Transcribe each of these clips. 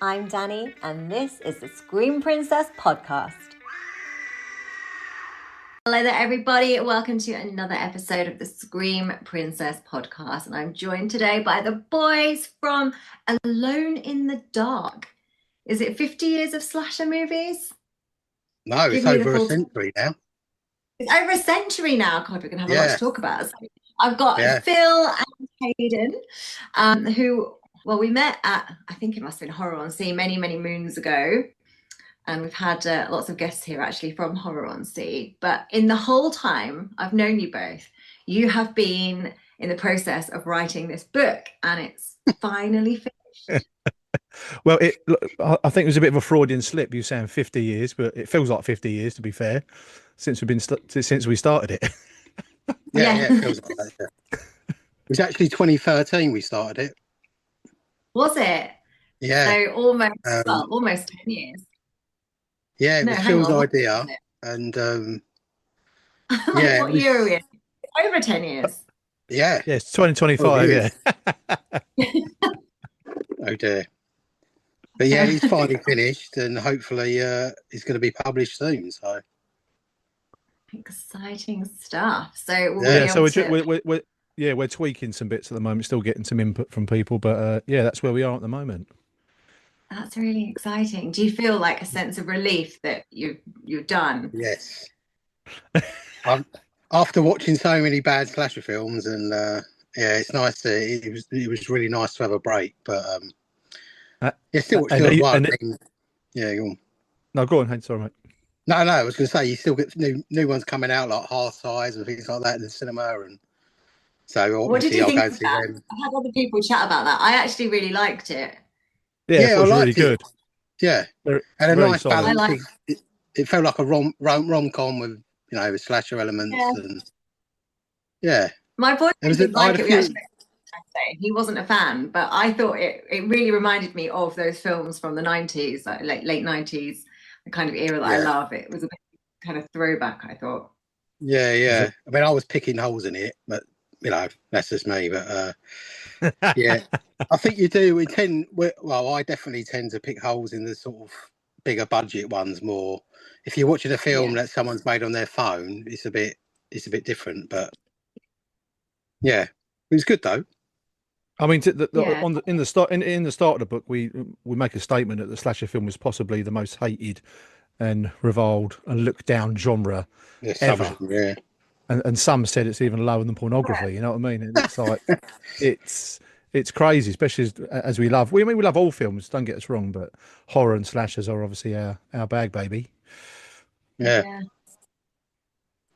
I'm Danny, and this is the Scream Princess podcast. Hello there, everybody. Welcome to another episode of the Scream Princess podcast. And I'm joined today by the boys from Alone in the Dark. Is it 50 years of slasher movies? No, it's over a century now. It's over a century now. God, we're going to have a lot to talk about. So I've got Phil and Hadyn, who, well, we met at, I think it must have been Horror on Sea many, many moons ago. And we've had lots of guests here actually from Horror on Sea. But in the whole time I've known you both, you have been in the process of writing this book, and it's finally finished. Well, I think it was a bit of a Freudian slip. You saying 50 years, but it feels like 50 years, to be fair, since we started it. Yeah, it feels like that. Yeah. It was actually 2013 we started it. Was it? Yeah. So almost 10 years. Yeah, it was Phil's idea, and what year are we in? Over 10 years. Yeah. Yes, 2025. Yeah. Oh dear. But yeah, he's finally finished, and hopefully it's going to be published soon. So exciting stuff. So we're tweaking some bits at the moment, still getting some input from people, but that's where we are at the moment. That's really exciting. Do you feel like a sense of relief that you're done? Yes. After watching so many bad slasher films, and it's nice. It was really nice to have a break, but still one. Yeah, go on. No, go on, Hank. Sorry, mate. No, I was going to say you still get new ones coming out like Half Size and things like that in the cinema, and so what did you think of that? I've had other people chat about that. I actually really liked it. Yeah, it was really good. Yeah, and a nice balance. It felt like a rom-com with with slasher elements, and my boyfriend didn't like it. He wasn't a fan, but I thought it really reminded me of those films from the 90s, like late 90s, the kind of era that I love. It was a bit kind of throwback, I thought. Yeah. I mean, I was picking holes in it, but that's just me. But I think you do. I definitely tend to pick holes in the sort of bigger budget ones more. If you're watching a film that someone's made on their phone, it's a bit different. But yeah, it was good though. I mean, in the start of the book, we make a statement that the slasher film was possibly the most hated and reviled and looked down genre ever. And some said it's even lower than pornography. You know what I mean? And it's like it's crazy, especially as we love. We love all films. Don't get us wrong, but horror and slashers are obviously our bag, baby. Yeah.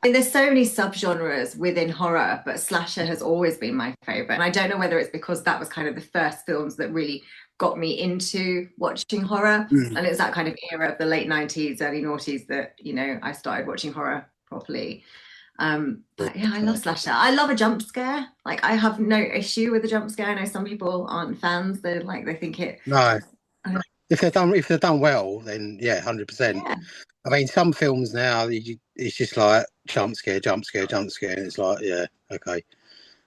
And there's so many subgenres within horror, but slasher has always been my favorite. And I don't know whether it's because that was kind of the first films that really got me into watching horror. And it's that kind of era of the late 90s, early noughties that, I started watching horror properly. But yeah, I love slasher. I love a jump scare. Like, I have no issue with a jump scare. I know some people aren't fans. They think it. No. If they're done well, then 100%. Yeah. I mean, some films now it's just like jump scare, and it's like okay.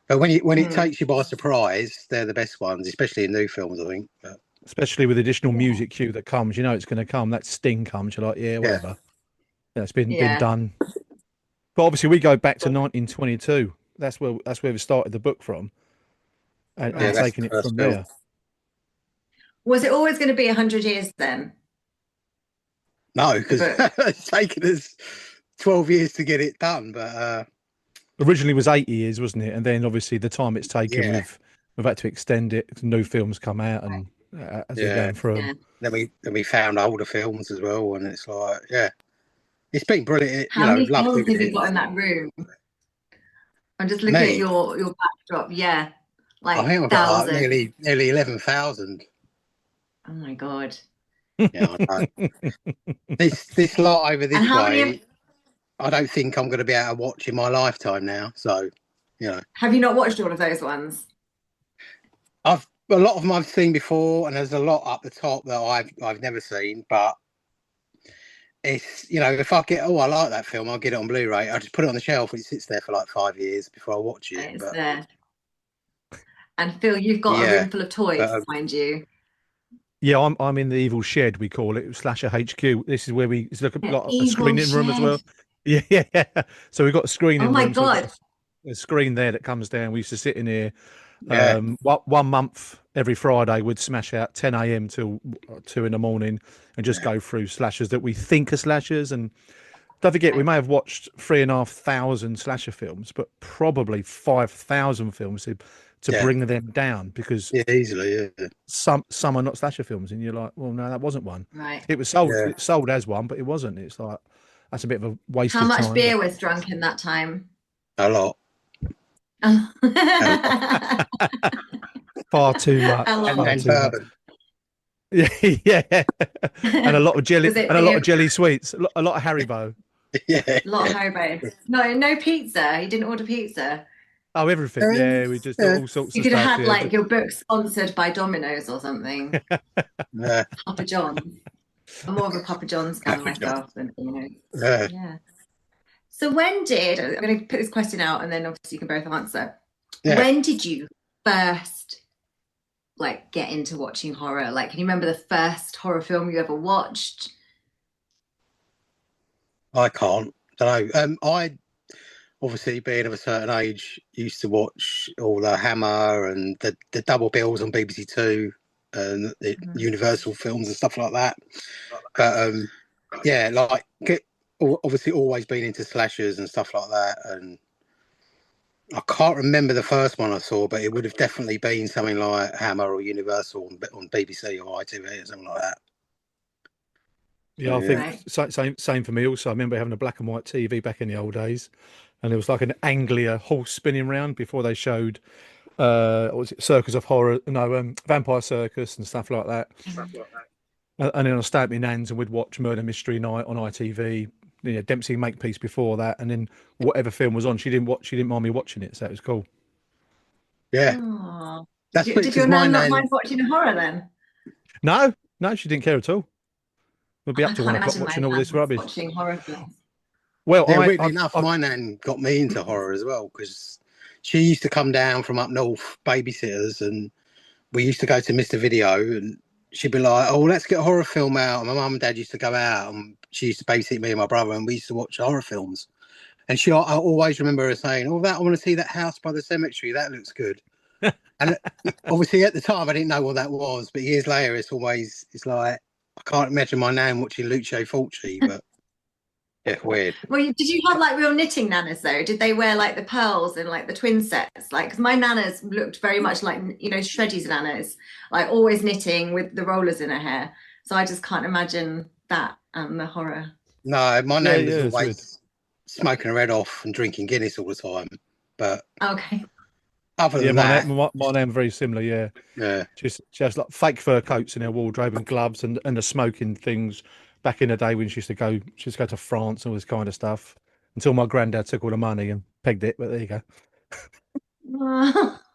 But when it takes you by surprise, they're the best ones, especially in new films, I think. But, especially with additional music cue that comes, it's going to come. That sting comes. You're like, whatever. Yeah, it's been done. But obviously, we go back to 1922. That's where we started the book from, and taking it from there. Was it always going to be 100 years then? No, because it's taken us 12 years to get it done. But originally it was 8 years, wasn't it? And then obviously the time it's taken, we've had to extend it. New films come out, and as we're going through. Then we found older films as well, and it's like it's been brilliant. How many films have you got in that room? I'm just looking at your backdrop. Yeah, like I think I've got nearly 11,000. Oh my god! Yeah, I know. this lot over this way, I don't think I'm going to be able to watch in my lifetime now. So, Have you not watched all of those ones? A lot of them I've seen before, and there's a lot up the top that I've never seen. But it's if I get I like that film, I'll get it on Blu-ray. I just put it on the shelf, and it sits there for like 5 years before I watch it. It's there. And Phil, you've got a room full of toys behind you. Yeah, I'm in the evil shed, we call it, Slasher HQ. This is where it's like a Evil screening room as shed. well. Yeah, yeah. So we've got a screening Oh my room. So we've God. got a screen there that comes down. We used to sit in here. Yeah. 1 month every Friday, we'd smash out 10 a.m. till 2 in the morning and just go through slashers that we think are slashers. And don't forget, we may have watched 3,500 slasher films, but probably 5,000 films to bring them down, because easily, some are not slasher films, and you're like, well, no, that wasn't one. Right. It was sold. It sold as one, but it wasn't. It's like, that's a bit of a waste How of much time. beer was drunk in that time? a lot. Far too much. And bourbon. Yeah, yeah, and a lot of jelly, Was it and a lot of beer? jelly sweets, a lot of Haribo. Yeah. A lot of Haribo. No pizza. You didn't order pizza. Oh, everything. Yeah, we just all sorts You of could have stuff. had Yeah, like your book sponsored by Domino's or something. Yeah. Papa John's. I'm more of a Papa John's fan myself than Domino's. Yeah. Yeah. So I'm going to put this question out, and then obviously you can both answer. Yeah. When did you first like get into watching horror? Like, can you remember the first horror film you ever watched? I can't. Don't know. I obviously, being of a certain age, used to watch all the Hammer and the double bills on BBC Two and the Universal films and stuff like that. But yeah, like obviously always been into slashers and stuff like that. And I can't remember the first one I saw, but it would have definitely been something like Hammer or Universal on BBC or ITV or something like that. Yeah, I think same for me. Also, I remember having a black and white TV back in the old days, and it was like an Anglia horse spinning round before they showed what was it, Circus of Horror, no, Vampire Circus and stuff like that. And then I stayed at my nan's and we'd watch Murder Mystery Night on ITV. You know, Dempsey Makepeace before that, and then whatever film was on, she didn't mind me watching it, so it was cool. Yeah. Aww. That's did your nan not mind watching a horror then? No, she didn't care at all. We'll be up to 1 o'clock imagine watching all this rubbish. Watching horror films. Well, yeah, weirdly enough, my nan got me into horror as well, because she used to come down from up north, babysitters, and we used to go to Mr. Video, and she'd be like, "Oh, let's get a horror film out." And my mum and dad used to go out, and she used to babysit me and my brother, and we used to watch horror films. And I always remember her saying, "Oh, I want to see that house by the cemetery. That looks good." And obviously at the time I didn't know what that was, but years later it's like I can't imagine my nan watching Lucio Fulci, but yeah, weird. Well, did you have like real knitting nanas though? Did they wear like the pearls and like the twin sets? Like, because my nanas looked very much like, you know, Shreddy's nanas, like always knitting with the rollers in her hair. So I just can't imagine that and the horror. No, my nan was always smoking her head off and drinking Guinness all the time. But okay. Other than that, my name very similar. Yeah, yeah. She has like fake fur coats in her wardrobe and gloves and the smoking things. Back in the day when she used to go to France and all this kind of stuff. Until my granddad took all the money and pegged it. But there you go.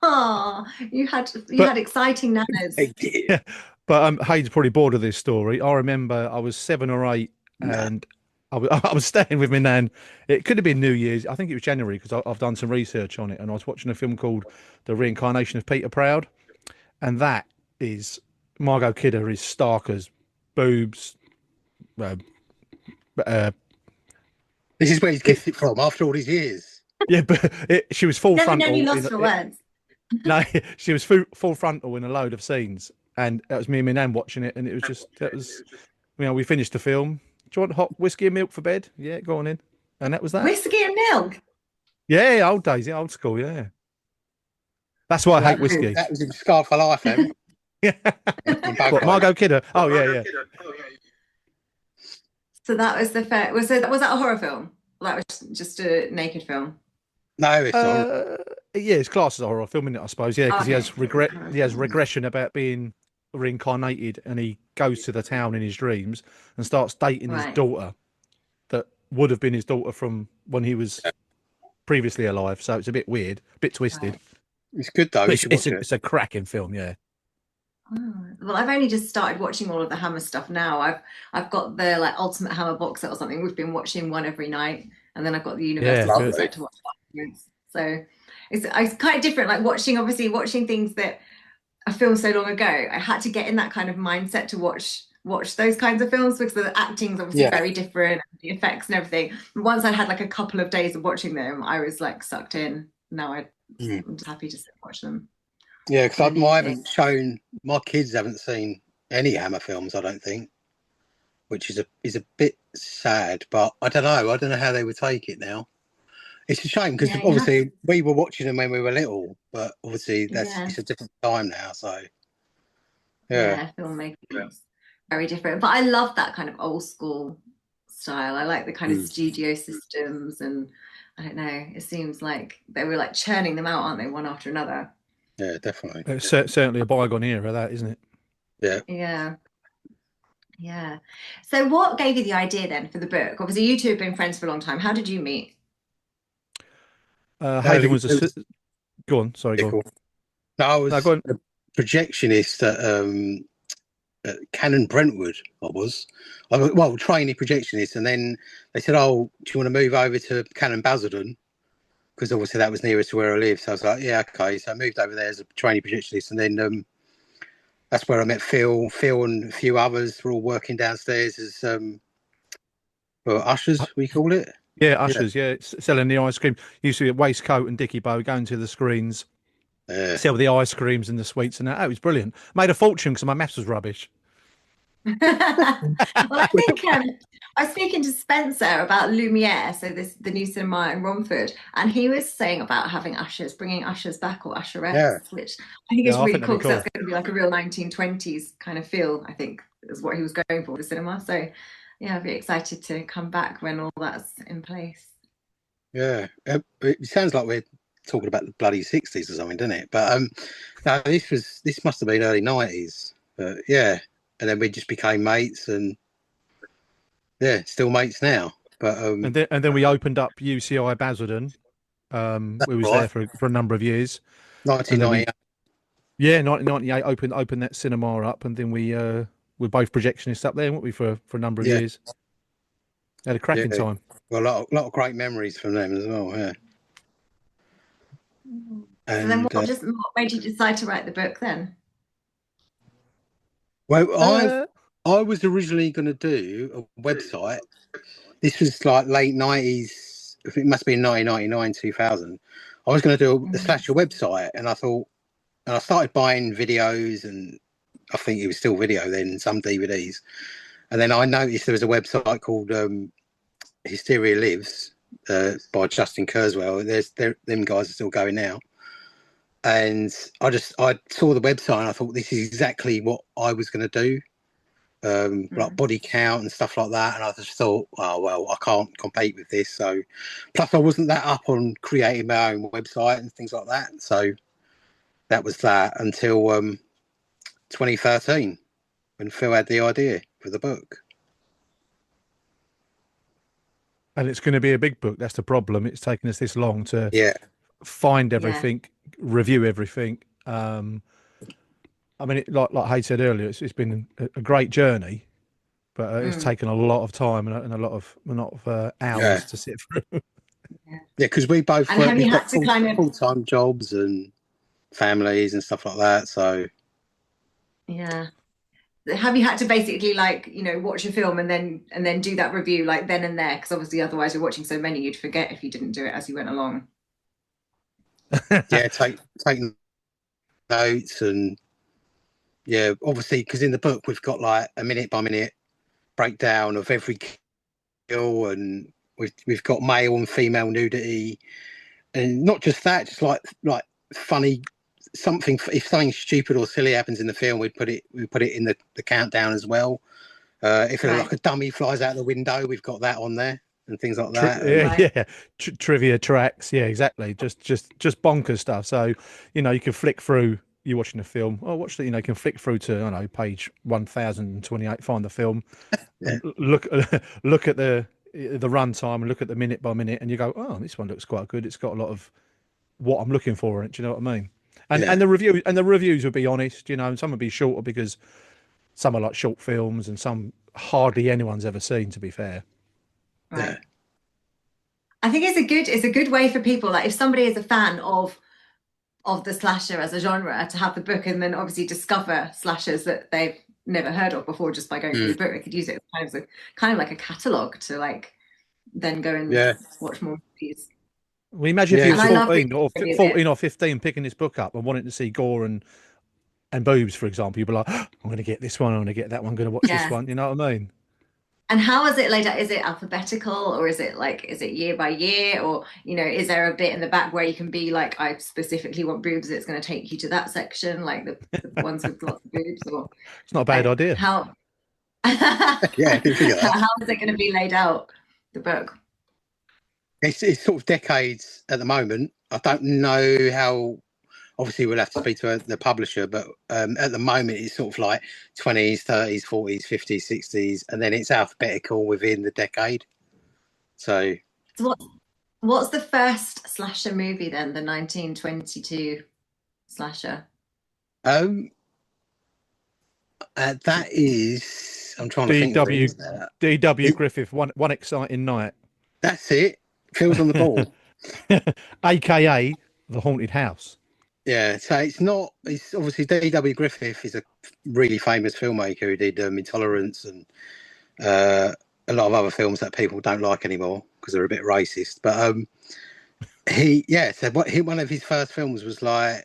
Oh, you had exciting nanas. Yeah. But Hayden's probably bored of this story. I remember I was 7 or 8 and I was staying with my nan. It could have been New Year's. I think it was January because I've done some research on it. And I was watching a film called The Reincarnation of Peter Proud. And that is, Margot Kidder is stark as boobs. This is where he's gets it from after all these years. Yeah, but she was full frontal. Never lost for words. No, she was full frontal in a load of scenes. And that was me and my nan watching it. And it was we finished the film. Do you want hot whiskey and milk for bed? Yeah, go on in. And that was that. Whiskey and milk? Yeah, old days, old school, yeah. That's why I hate whiskey. That was in Scar for Life, then. Yeah. What, Margot Kidder? Oh, yeah. So that was the first. Was that a horror film? That was just a naked film? No, it's not. Yeah, it's classed as a horror film, isn't it, I suppose? Yeah, because he has regression about being reincarnated, and he goes to the town in his dreams and starts dating his daughter that would have been his daughter from when he was previously alive. So it's a bit weird, a bit twisted. Right. It's good though. It's a cracking film, yeah. Oh, well, I've only just started watching all of the Hammer stuff now. I've got the like Ultimate Hammer box set or something. We've been watching one every night, and then I've got the Universal set to watch afterwards. So it's quite different. Like watching things that a film so long ago, I had to get in that kind of mindset to watch those kinds of films, because the acting's obviously very different, the effects and everything. And once I had like a couple of days of watching them, I was like sucked in. Now I'm just happy to sit and watch them. Yeah, because I haven't shown, my kids haven't seen any Hammer films, I don't think, which is a bit sad, but I don't know how they would take it now. It's a shame because obviously we were watching them when we were little, but obviously it's a different time now, so filmmaking is very different. But I love that kind of old school style. I like the kind of studio systems, and I don't know, it seems like they were like churning them out, aren't they, one after another? Yeah, definitely. It's certainly a bygone era, that, isn't it? Yeah. So what gave you the idea then for the book? Obviously you two have been friends for a long time. How did you meet? Hadyn was a... Go on, sorry, go on. No, I was a projectionist at Cannon Brentwood. I was trainee projectionist, and then they said, "Oh, do you want to move over to Cannon Basildon?" Because obviously that was nearest to where I live. So I was like, "Yeah, okay." So I moved over there as a trainee projectionist, and then that's where I met Phil. Phil and a few others were all working downstairs as ushers, we call it. Yeah, ushers. Yeah, selling the ice cream. Used to be at Waistcoat and Dickie Bow, going to the screens, sell the ice creams and the sweets, and that. It was brilliant. Made a fortune because my maths was rubbish. Well, I think I was speaking to Spencer about Lumiere, so the new cinema in Romford, and he was saying about having ushers, bringing ushers back, or usherettes, which I think is really cool, because that's going to be like a real 1920s kind of feel, I think, is what he was going for the cinema. So yeah, I'd be excited to come back when all that's in place. Yeah, it sounds like we're talking about the bloody 60s or something, doesn't it? But no, this must have been early 90s. But yeah, and then we just became mates, and still mates now. But and then we opened up UCI Basildon. We was there for a number of years. 1998. 1998 opened that cinema up, and then we were both projectionists up there, weren't we, for a number of years. Had a cracking time. Well, a lot of great memories from them as well. Yeah. And so then what made you decide to write the book then? Well, I was originally going to do a website. This was like late 90s. I think it must be 1999, 2000. I was going to do a slasher website, and I thought, and I started buying videos, and I think it was still video then, some DVDs. And then I noticed there was a website called Hysteria Lives by Justin Kurzweil. Them guys are still going now. And I saw the website, and I thought, this is exactly what I was going to do, like body count and stuff like that. And I just thought, oh, well, I can't compete with this. So, plus I wasn't that up on creating my own website and things like that. So that was that until 2013, when Phil had the idea for the book. And it's going to be a big book. That's the problem. It's taken us this long to find everything, review everything. I mean, like Hay said earlier, it's been a great journey, but it's taken a lot of time and a lot of hours to sit through. Yeah, because we both we've got full-time jobs and families and stuff like that. So have you had to basically watch a film and then do that review like then and there? Because obviously otherwise you're watching so many you'd forget if you didn't do it as you went along. Take notes, and obviously, because in the book we've got like a minute by minute breakdown of every kill, and we've got male and female nudity, and not just that, just like funny something. If something stupid or silly happens in the film, we put it in the countdown as well. If like a dummy flies out the window, we've got that on there and things like that. Trivia tracks, exactly. Just bonkers stuff. So you can flick through. You're watching a film. Oh, watch that. You can flick through to page 1028. Find the film. And look at the runtime and look at the minute by minute, and you go, oh, this one looks quite good. It's got a lot of what I'm looking for in it. Do you know what I mean? And the reviews would be honest. And some would be shorter because some are like short films, and some hardly anyone's ever seen. To be fair. Right. I think it's a good way for people, like if somebody is a fan of of the slasher as a genre to have the book and then obviously discover slashers that they've never heard of before just by going through the book. They could use it as kind of like a catalogue to like then go and watch more movies. Well, imagine if he was 14 or 15 picking this book up and wanting to see gore and boobs, for example. You'd be like, oh, I'm going to get this one, I'm going to get that one, I'm going to watch this one. You know what I mean? And how is it laid out? Is it alphabetical, or is it year by year, or is there a bit in the back where you can be like, I specifically want boobs, it's going to take you to that section, like the ones with lots of boobs? Or it's not a bad idea. How yeah, I can figure that. How is it going to be laid out, the book? It's sort of decades at the moment. I don't know how. Obviously, we'll have to speak to the publisher, but at the moment, it's sort of like 20s, 30s, 40s, 50s, 60s, and then it's alphabetical within the decade. So what's the first slasher movie then? The 1922 slasher. That is. I'm trying to think. D.W. Griffith, one exciting night. That's it. Feels on the ball. AKA The Haunted House. Yeah, so it's obviously D.W. Griffith is a really famous filmmaker who did Intolerance and a lot of other films that people don't like anymore because they're a bit racist. But one of his first films was like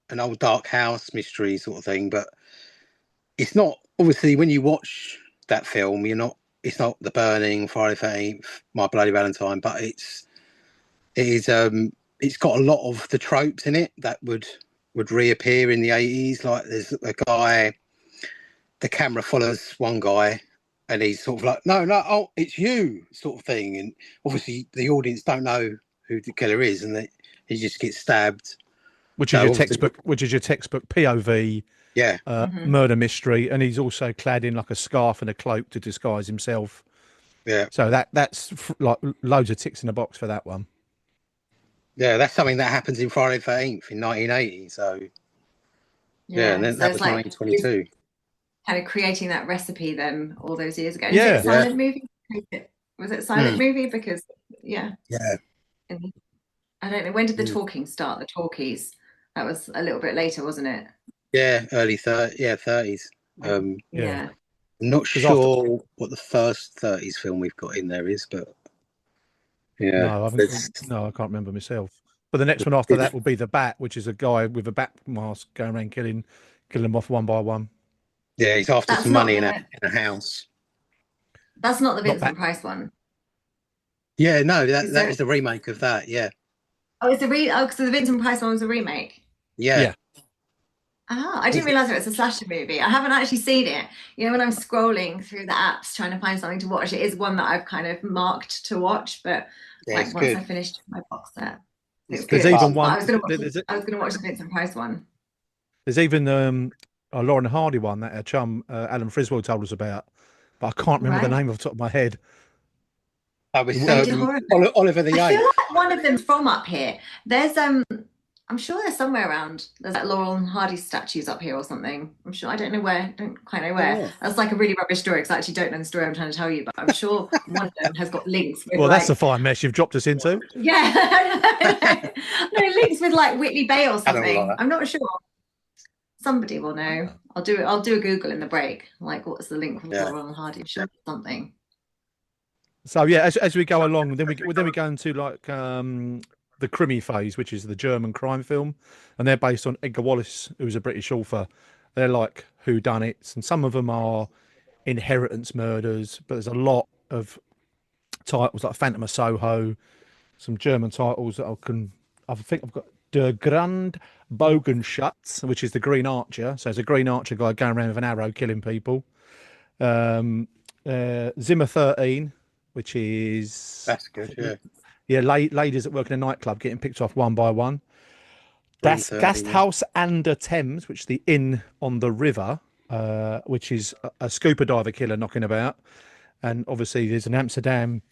an old dark house mystery sort of thing. But it's not, obviously, when you watch that film, it's not The Burning, Friday the 13th, My Bloody Valentine, but it's got a lot of the tropes in it that would reappear in the 80s. Like there's a guy, the camera follows one guy and he's sort of like, no, oh, it's you sort of thing. And obviously the audience don't know who the killer is and he just gets stabbed. Which is your textbook POV murder mystery. And he's also clad in like a scarf and a cloak to disguise himself. Yeah. So that's like loads of ticks in the box for that one. Yeah, that's something that happens in Friday the 13th in 1980. So, and then that was 1922. Kind of creating that recipe then all those years ago. Yeah. Is it a silent movie? Was it a silent movie? Because, Yeah. I don't know. When did the talking start? The talkies. That was a little bit later, wasn't it? Yeah, early 30s. I'm not sure what the first 30s film we've got in there is, but... Yeah. No, I can't remember myself. But the next one after that will be The Bat, which is a guy with a bat mask going around killing them off one by one. Yeah, he's after some money in a house. That's not the Vincent Price one. Yeah, no, that is the remake of that. Yeah. Oh, it's so the Vincent Price one was a remake. Yeah. Ah, I didn't realize it was a slasher movie. I haven't actually seen it. When I'm scrolling through the apps trying to find something to watch, it is one that I've kind of marked to watch. But once I finished my box set, it was good. Even one. I was going to watch the Vincent Price one. There's even a Lauren Hardy one that our chum Alan Friswell told us about, but I can't remember the name off the top of my head. That was Oliver the Eighth. I feel like one of them's from up here. There's I'm sure there's somewhere around. There's like Laurel and Hardy statues up here or something. I'm sure. I don't know where. Don't quite know where. Yeah. That's like a really rubbish story because I actually don't know the story I'm trying to tell you. But I'm sure one of them has got links. With, that's a fine mess you've dropped us into. Yeah. No, links with like Whitley Bay or something. I'm not sure. Somebody will know. I'll do a Google in the break. Like, what's the link from Laurel and Hardy? I'm sure something. So as we go along, then we go into like the Crimmy phase, which is the German crime film, and they're based on Edgar Wallace, who's a British author. They're like whodunits, and some of them are inheritance murders, but there's a lot of titles like Phantom of Soho, some German titles that I think I've got Der Grand Bogenschütz, which is the Green Archer. So it's a Green Archer guy going around with an arrow killing people. Zimmer 13, which is... That's good, yeah. Yeah, ladies that work in a nightclub getting picked off one by one. Das Gasthaus an der Thames, which is the inn on the river, which is a scuba diver killer knocking about. And obviously there's an Amsterdam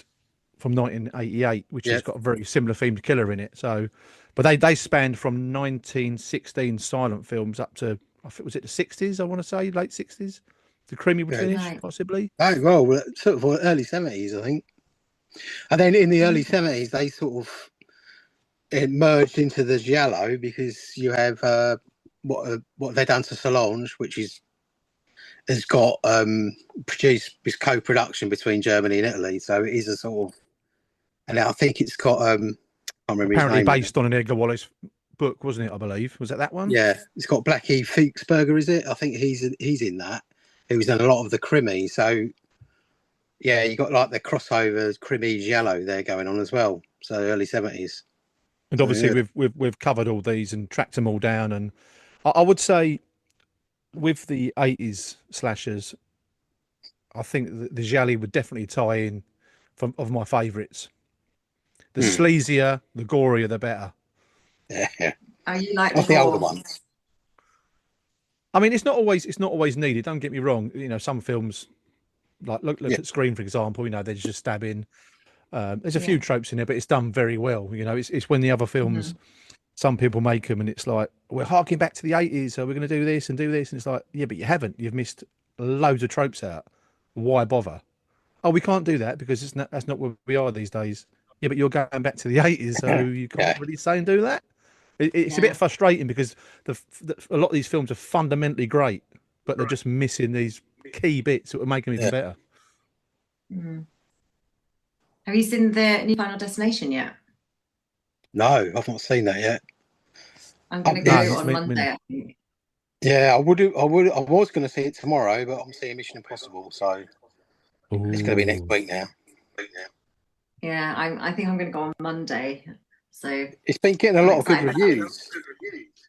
from 1988, which has got a very similar themed killer in it. So, but they spanned from 1916 silent films up to, I think, was it the 60s, I want to say, late 60s? The Creamy would finish, possibly. Oh, well, sort of early 70s, I think. And then in the early 70s, they sort of it merged into the giallo because you have what they've done to Solange, which has got produced this co-production between Germany and Italy. So it is a sort of, and I think it's got I can't remember apparently his name. Based on an Edgar Wallace book, wasn't it? I believe, was it that one? Yeah, it's got Blackie Fuchsberger, is it? I think he's in that. Who's done a lot of the crimi. So yeah, you got like the crossover crimi giallo there going on as well. So early 70s. And obviously, we've covered all these and tracked them all down. And I would say with the 80s slashers, I think the gialli would definitely tie in of my favourites. The sleazier, the gorier, the better. Yeah. Are you like the older ones? I mean, it's not always needed. Don't get me wrong. You know, some films, like look at Scream, for example. You know, they're just stabbing. There's a few tropes in there, but it's done very well. You know, it's when the other films, some people make them, and it's like we're harking back to the 80s, so we're going to do this, and it's like, yeah, but you haven't. You've missed loads of tropes out. Why bother? Oh, we can't do that because that's not where we are these days. Yeah, but you're going back to the 80s, so you can't really say and do that. It's a bit frustrating because a lot of these films are fundamentally great, but they're just missing these key bits that would make them even better. Have you seen the new Final Destination yet? No, I've not seen that yet. I'm going to go on Monday, I think. Yeah, I was going to see it tomorrow, but I'm seeing Mission Impossible, so it's going to be next week now. Yeah, I think I'm going to go on Monday. So it's been getting a lot of good reviews.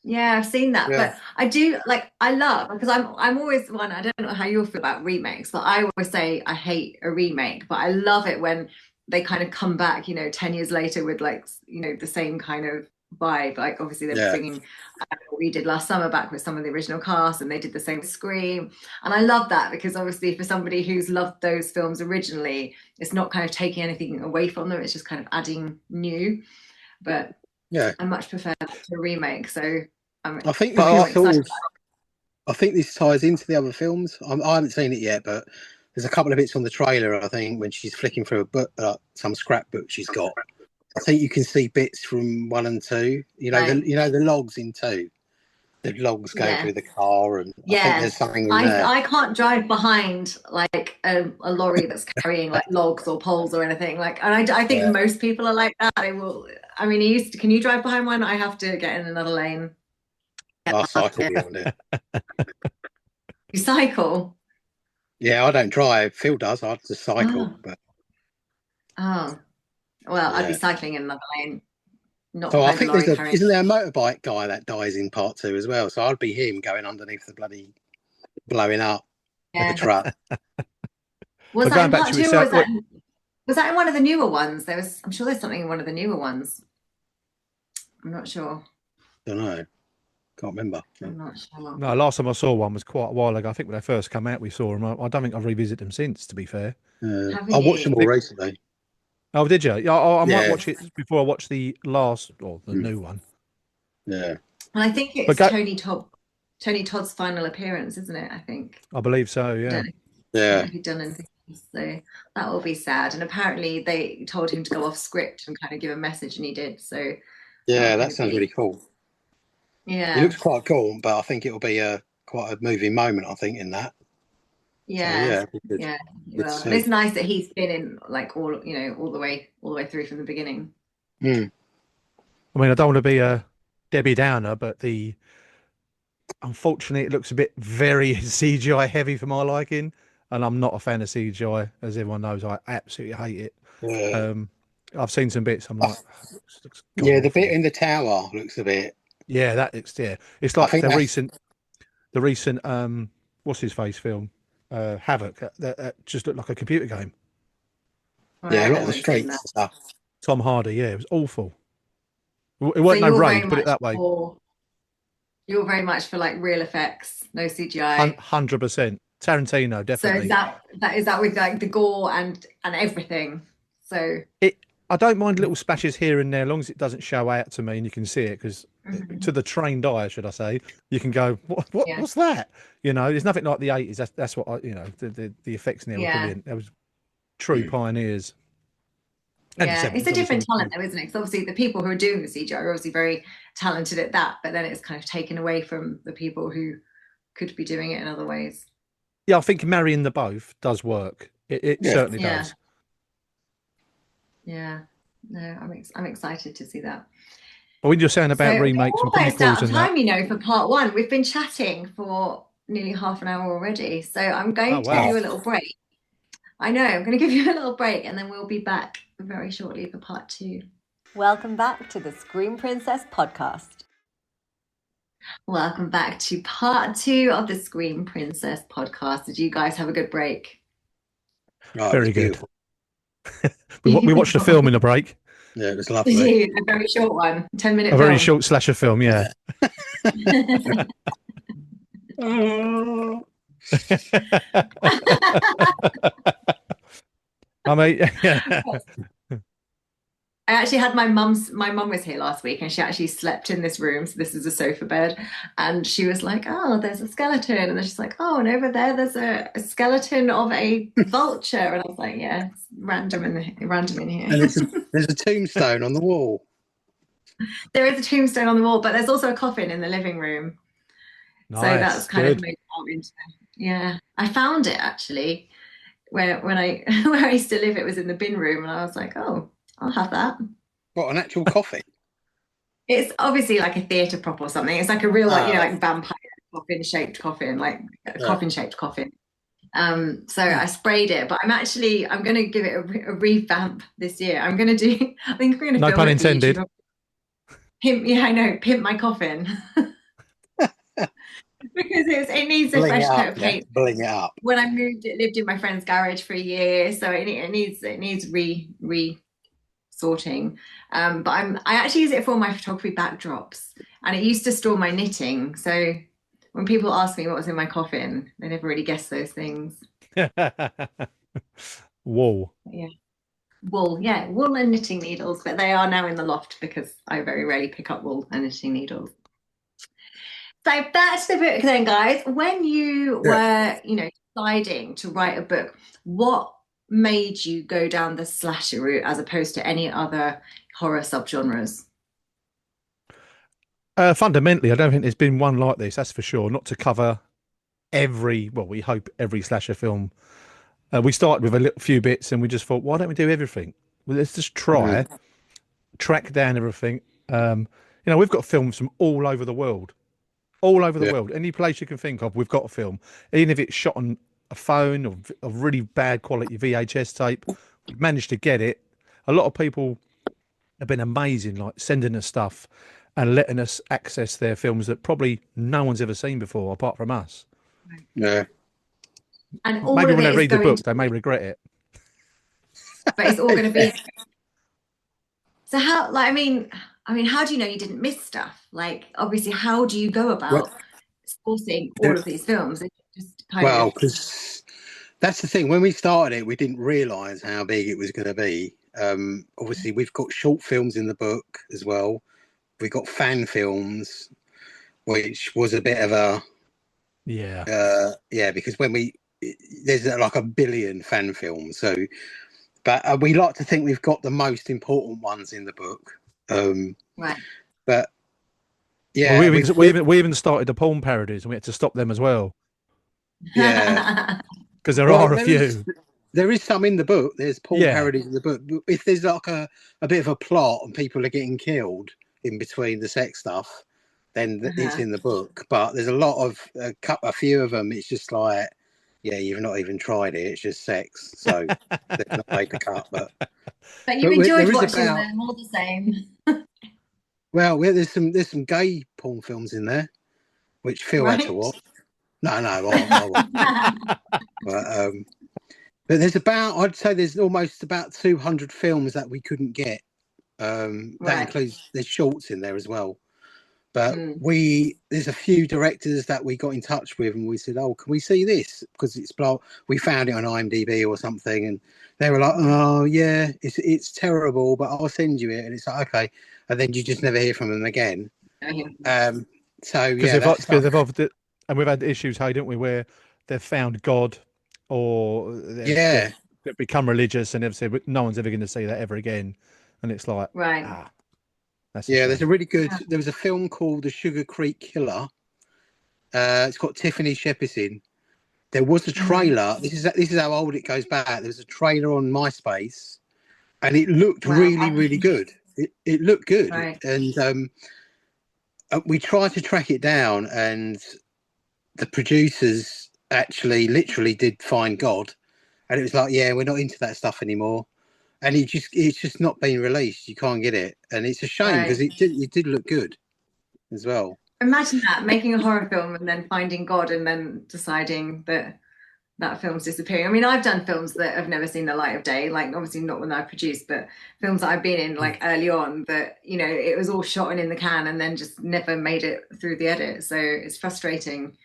Yeah, I've seen that, but I do I love, because I'm always one. I don't know how you feel about remakes, but I always say I hate a remake, but I love it when they kind of come back, 10 years later with the same kind of vibe. Like obviously they're bringing what we did last summer back with some of the original cast, and they did the same with Scream, and I love that because obviously for somebody who's loved those films originally, it's not kind of taking anything away from them, it's just kind of adding new. But I much prefer that to a remake. So I think this ties into the other films. I haven't seen it yet, but there's a couple of bits on the trailer. I think when she's flicking through a book, some scrapbook she's got, I think you can see bits from 1 and 2. The logs in 2. The logs go through the car, and I think there's something in there. I can't drive behind a lorry that's carrying logs or poles or anything. And I think most people are like that. They will. I mean, can you drive behind one? I have to get in another lane. I cycle beyond it. You cycle? Yeah, I don't drive. Phil does. I just cycle. Well, I'd be cycling in another lane. I think isn't there a motorbike guy that dies in part 2 as well? So I'd be him going underneath the bloody blowing up of the truck. Was that in part 2, or was that in one of the newer ones? I'm sure there's something in one of the newer ones. I'm not sure. Don't know. Can't remember. I'm not sure. No, last time I saw one was quite a while ago. I think when they first came out, we saw them. I don't think I've revisited them since, to be fair. I watched them all recently. Oh, did you? Yeah, I might watch it before I watch the last or the new one. Yeah. Well, I think it's Tony Todd's final appearance, isn't it? I think. I believe so. Yeah. I don't know if he'd done anything else, so that will be sad. And apparently, they told him to go off script and kind of give a message, and he did. So. Yeah, that sounds really cool. Yeah. It looks quite cool, but I think it'll be quite a moving moment. I think in that. Yeah. So, yeah. Well, and it's nice that he's been in all the way through from the beginning. I mean, I don't want to be a Debbie Downer, but unfortunately, it looks a bit very CGI heavy for my liking, and I'm not a fan of CGI, as everyone knows. I absolutely hate it. Yeah. I've seen some bits. I'm like, the bit in the tower looks a bit. Yeah, that looks. Yeah, it's like the recent what's his face film, Havoc. That just looked like a computer game. Yeah, a lot of the streets and stuff. Tom Hardy. Yeah, it was awful. It wasn't no raid, put it that way. You're very much for real effects, no CGI. 100%. Tarantino, definitely. So is that with the gore and everything? So I don't mind little splashes here and there, as long as it doesn't show out to me and you can see it, because to the trained eye, should I say, you can go, what's that? There's nothing like the 80s. That's what the effects in there were brilliant. There was true pioneers. Yeah, it's a different talent though, isn't it? Because obviously the people who are doing the CGI are obviously very talented at that, but then it's kind of taken away from the people who could be doing it in other ways. Yeah, I think marrying the both does work. It certainly does. Yeah, no, I'm excited to see that. But when you're saying about remakes and almost out of time, that, for part one. We've been chatting for nearly half an hour already, so I'm going to give you a little break. I know, I'm going to give you a little break, and then we'll be back very shortly for part two. Welcome back to the Screen Princess podcast. Welcome back to part two of the Screen Princess podcast. Did you guys have a good break? Oh, very good. we watched a film in a break. Yeah, it was lovely. A very short one, 10-minute film. Very short slasher film, yeah. I mean, I actually had my mum was here last week, and she actually slept in this room. So this is a sofa bed, and she was like, "Oh, there's a skeleton," and then she's like, "Oh, and over there, there's a skeleton of a vulture," and I was like, "Yeah, it's random in here." And there's a tombstone on the wall. There is a tombstone on the wall, but there's also a coffin in the living room. Nice, so that's kind of made out into. Yeah, I found it actually where I used to live. It was in the bin room, and I was like, "Oh, I'll have that." What, an actual coffin? It's obviously like a theatre prop or something. It's like a real, like vampire coffin-shaped coffin, like a coffin-shaped coffin. So I sprayed it, but I'm going to give it a revamp this year. I think we're going to no pun intended. Pimp my coffin. Because it needs a fresh coat of paint. Bling it up. When I moved, it lived in my friend's garage for a year, so it needs sorting. But I actually use it for my photography backdrops, and it used to store my knitting. So when people ask me what was in my coffin, they never really guess those things. Wool. Yeah. Wool, yeah, wool and knitting needles, but they are now in the loft because I very rarely pick up wool and knitting needles. So back to the book then, guys. When you were, deciding to write a book, what made you go down the slasher route as opposed to any other horror subgenres? Fundamentally, I don't think there's been one like this, that's for sure. Not to cover we hope every slasher film. We started with a few bits, and we just thought, why don't we do everything? Well, let's just try, track down everything. We've got films from all over the world. All over the world. Any place you can think of, we've got a film. Even if it's shot on a phone or a really bad quality VHS tape, we've managed to get it. A lot of people have been amazing, like sending us stuff and letting us access their films that probably no one's ever seen before, apart from us. Yeah. And all maybe of when they read the book, they may regret it. But it's all going to be. So how, how do you know you didn't miss stuff? Like, obviously, how do you go about sourcing all of these films? Because that's the thing. When we started it, we didn't realise how big it was going to be. Obviously, we've got short films in the book as well. We got fan films, which was a bit of a because there's like a billion fan films, so. But we like to think we've got the most important ones in the book. Right. But yeah, we even started the porn parodies, and we had to stop them as well. Yeah, because there are a few. There is some in the book. There's porn parodies in the book. If there's like a bit of a plot and people are getting killed in between the sex stuff, then it's in the book. But there's a few of them. It's just like. Yeah, you've not even tried it. It's just sex, so they've not made the cut. But you enjoyed watching them all the same. Well, there's some gay porn films in there, which Phil had to watch. No, I but I'd say there's almost about 200 films that we couldn't get. That includes there's shorts in there as well. But there's a few directors that we got in touch with, and we said, "Oh, can we see this?" Because we found it on IMDb or something, and they were like, "Oh, yeah, it's terrible, but I'll send you it." And it's like, okay, and then you just never hear from them again. So because they've often, and we've had issues, didn't we, where they've found God, or they've become religious, and they've said no one's ever going to see that ever again. And it's like, right. That's there's a really good. There was a film called The Sugar Creek Killer. It's got Tiffany Shepard in. There was a trailer. This is how old it goes back. There was a trailer on MySpace, and it looked really good. It looked good, right. and we tried to track it down, and the producers actually literally did find God, and it was like, yeah, we're not into that stuff anymore, and it's just not being released. You can't get it, and it's a shame because it did look good as well. Imagine that, making a horror film and then finding God and then deciding that film's disappearing. I mean, I've done films that have never seen the light of day, like obviously not when I produced, but films that I've been in like early on that, you know, it was all shot and in the can and then just never made it through the edit. So it's frustrating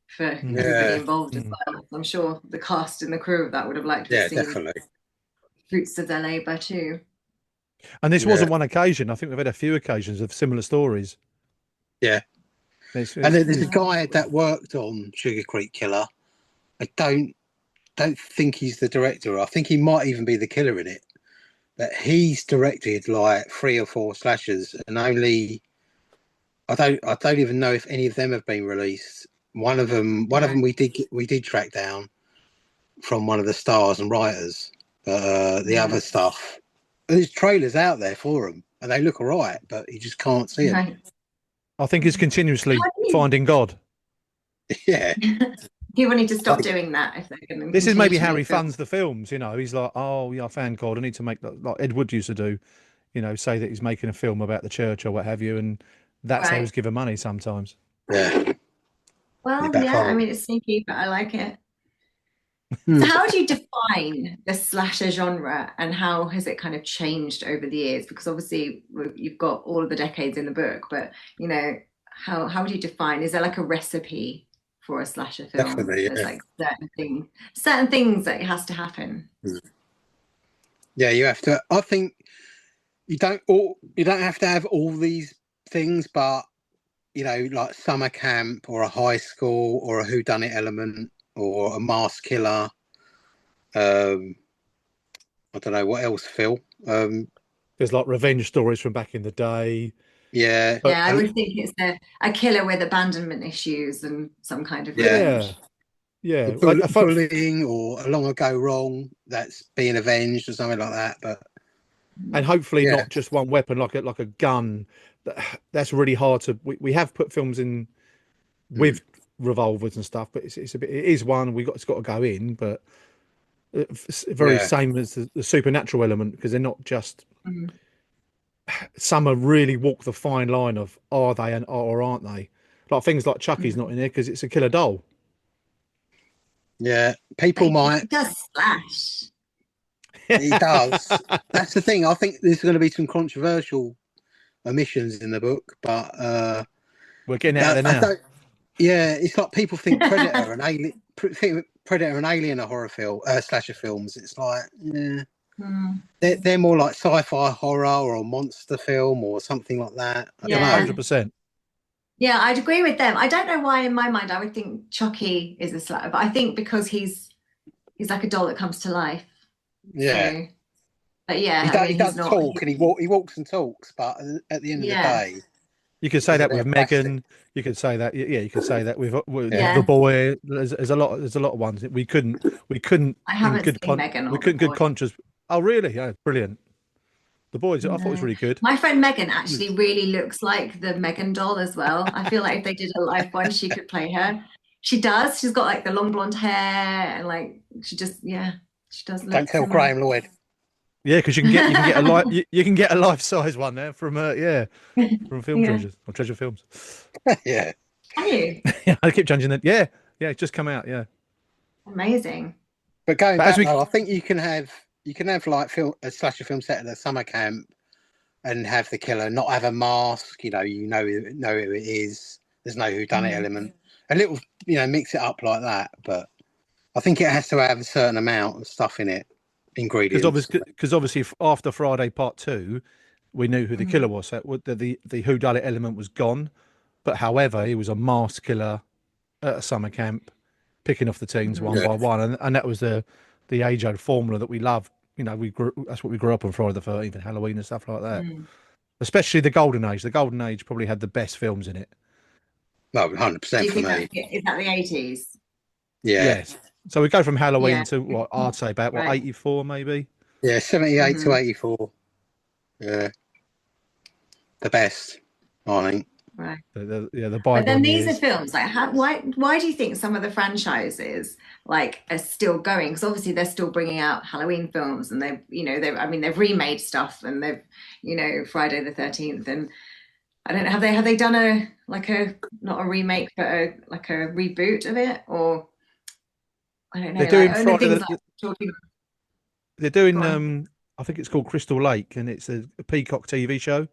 for everybody involved as well. I'm sure the cast and the crew of that would have liked to have seen definitely fruits of their labour too. And this wasn't one occasion. I think we've had a few occasions of similar stories. Yeah. And there's a guy that worked on Sugar Creek Killer. I don't think he's the director. I think he might even be the killer in it. But he's directed like 3 or 4 slashers, and only I don't even know if any of them have been released. One of them we did track down from one of the stars and writers. The other stuff, there's trailers out there for them, and they look alright, but you just can't see them. I think he's continuously finding God. Yeah. People need to stop doing that if they're going to. This is maybe how he funds the films. You know, he's like, oh yeah, I found God. I need to make like Ed Wood used to do. You know, say that he's making a film about the church or what have you, and that's how he's given money sometimes. Yeah. Well, yeah. I mean, it's sneaky, but I like it. So how do you define the slasher genre, and how has it kind of changed over the years? Because obviously you've got all of the decades in the book, but you know, how do you define? Is there like a recipe for a slasher film? Definitely, There's like certain things that has to happen. Yeah, you have to. I think you don't have to have all these things, but you know, like summer camp or a high school or a whodunit element or a masked killer. I don't know what else, Phil. There's like revenge stories from back in the day. Yeah. Yeah, I would think it's a killer with abandonment issues and some kind of revenge. Yeah. Like bullying or a long ago wrong that's being avenged or something like that. And hopefully not just one weapon, like a gun. That's really hard to. We have put films in with revolvers and stuff, but it is one it's got to go in, but it's very same as the supernatural element, because they're not just. Some are really walk the fine line of are they or aren't they? Like things like Chucky's not in there because it's a killer doll. Yeah, people might. It does slash. It does. That's the thing. I think there's going to be some controversial omissions in the book, but we're getting out of there now. Yeah, it's like people think Predator and Alien are horror slasher films. It's like, they're more like sci-fi horror or a monster film or something like that. I don't know. 100%. Yeah, I'd agree with them. I don't know why in my mind I would think Chucky is a slasher, but I think because he's like a doll that comes to life. Yeah. So, but yeah, he does talk and he walks and talks, but at the end of the day, you could say that with Megan. You could say that, you could say that with the boy. There's a lot of ones that we couldn't. I haven't seen Megan. We couldn't good conscious. Oh really? Yeah, brilliant. The boys, I thought it was really good. My friend Megan actually really looks like the Megan doll as well. I feel like if they did a live one, she could play her. She does. She's got like the long blonde hair and like she does. She does. Don't tell Graham Lloyd. Yeah, because you can get a life size one there from from Film Treasures or Treasure Films. Yeah. Can you? I keep changing that. Yeah, it's just come out. Yeah. Amazing. But going back, I think you can have like a slasher film set at a summer camp and have the killer not have a mask. You know who it is. There's no whodunit element. A little, mix it up like that. But I think it has to have a certain amount of stuff in it. Ingredients. Because obviously after Friday Part 2, we knew who the killer was. So the whodunit element was gone, but however, he was a masked killer at a summer camp, picking off the teens one by one, and that was the the age-old formula that we love. You know, that's what we grew up on, Friday the 13th and Halloween and stuff like that. Especially the Golden Age. The Golden Age probably had the best films in it. No, 100% for me. Is that the 80s? Yeah. Yes. So we go from Halloween to what I'd say about 84 maybe. Yeah, 78 to 84. Yeah, the best, I think. Right. The Bible. But then these are films like why do you think some of the franchises like are still going? Because obviously they're still bringing out Halloween films, and they've remade stuff, and they've Friday the 13th, and I don't know, have they done not a remake but a reboot of it, or I don't know. They're doing I think it's called Crystal Lake, and it's a Peacock TV show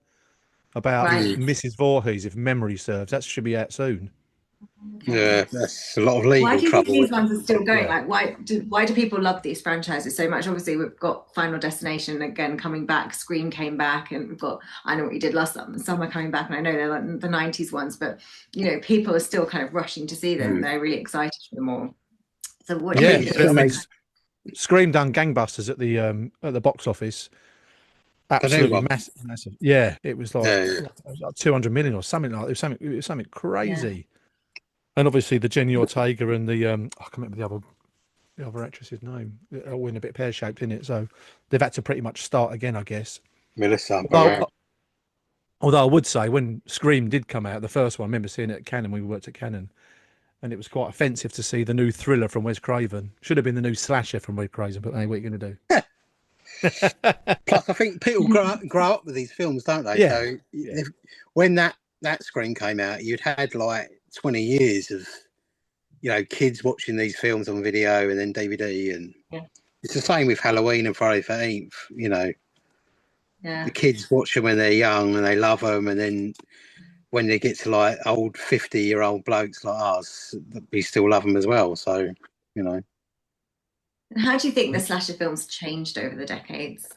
about Mrs. Voorhees, if memory serves. That should be out soon. Yeah, that's a lot of legal trouble. Why do you think these ones are still going? Like, why do people love these franchises so much? Obviously, we've got Final Destination again coming back. Scream came back, and we've got I Know What You Did Last Summer. Some are coming back, and I know they're like the 90s ones, but people are still kind of rushing to see them. They're really excited for them all. So what do you think? Scream done gangbusters at the box office. Absolutely massive. Yeah, it was like 200 million or something like that. It was something crazy. And obviously the Jenny Ortega and the I can't remember the other actress's name. They're all in a bit pear-shaped, in it. So they've had to pretty much start again, I guess. Melissa. Although I would say when Scream did come out, the first one, I remember seeing it at Cannon. We worked at Cannon. And it was quite offensive to see the new thriller from Wes Craven. Should have been the new slasher from Wes Craven, but hey, what are you going to do? Plus, I think people grow up with these films, don't they? Yeah. So when that Scream came out, you'd had like 20 years of kids watching these films on video and then DVD, and it's the same with Halloween and Friday the 13th. The kids watch them when they're young and they love them, and then when they get to like old 50-year-old blokes like us, we still love them as well. So, And how do you think the slasher films changed over the decades?